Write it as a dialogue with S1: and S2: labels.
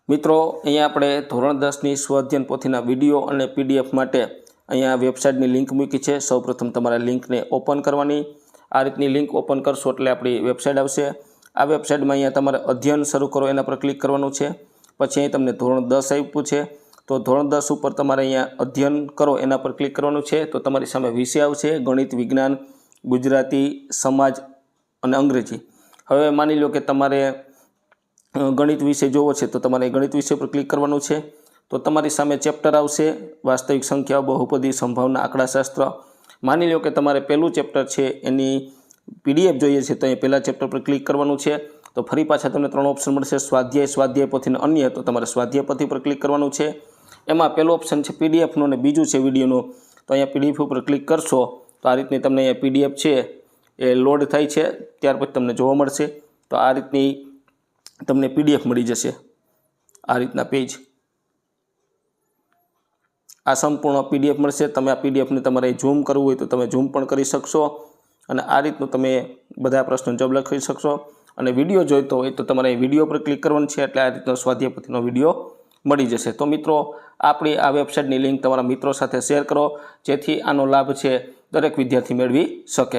S1: મિત્રો અહીંયા આપણે ધોરણ 10ની સ્વઅધ્યયન પોથીના વિડીયો અને PDF માટે અહીંયા વેબસાઇટની લિંક મૂકી છે। સૌપ્રથમ તમારે લિંકને ઓપન કરવાની। આ રીતની લિંક ઓપન કરશો એટલે આપણી વેબસાઇટ આવશે। આ વેબસાઇટમાં અહીંયા તમારે અધ્યયન શરૂ કરો એના પર ક્લિક કરવાનું છે। પછી અહીં તમને ધોરણ 10 આપ્યું છે, તો ધોરણ 10 ઉપર તમારે અહીંયા અધ્યયન કરો એના પર ક્લિક કરવાનું છે। તો તમારી સામે વિષય આવશે ગણિત, વિજ્ઞાન, ગુજરાતી, સમાજ અને અંગ્રેજી। હવે માની લો કે તમારે ગણિત વિષય જોવો છે તો તમારે ગણિત વિષય પર ક્લિક કરવાનું છે। તો તમારી સામે ચેપ્ટર આવશે વાસ્તવિક સંખ્યાઓ, બહુપદી, સંભાવના, આંકડાશાસ્ત્ર। માની લો કે તમારે પહેલું ચેપ્ટર છે એની PDF જોઈએ છે તો અહીં પહેલા ચેપ્ટર પર ક્લિક કરવાનું છે। તો ફરી પાછા તમને 3 ઓપ્શન મળશે, સ્વાધ્યાય, સ્વાધ્યાય પોથી અને અન્ય। તો તમારે સ્વાધ્યાય પોથી પર ક્લિક કરવાનું છે। એમાં પહેલું ઓપ્શન છે PDFનું અને બીજું છે વિડીયોનું। તો અહીંયા PDF ઉપર ક્લિક કરશો તો આ રીતની તમને અહીંયા PDF છે એ લોડ થાય છે, ત્યાર પછી તમને જોવા મળશે। તો આ રીતની તમને PDF મળી જશે, આ રીતના પેજ, આ સંપૂર્ણ PDF મળશે। તમે આ PDFને તમારે ઝૂમ કરવું હોય તો તમે ઝૂમ પણ કરી શકશો અને આ રીતનું તમે બધા પ્રશ્નો જવાબ લખી શકશો। અને વિડીયો જોઈતો હોય તો તમારે વિડીયો પર ક્લિક કરવાનું છે એટલે આ રીતનો સ્વાધ્યાય પોથીનો વિડીયો મળી જશે। તો મિત્રો આપણી આ વેબસાઇટની લિંક તમારા મિત્રો સાથે શેર કરો જેથી આનો લાભ છે દરેક વિદ્યાર્થી મેળવી શકે।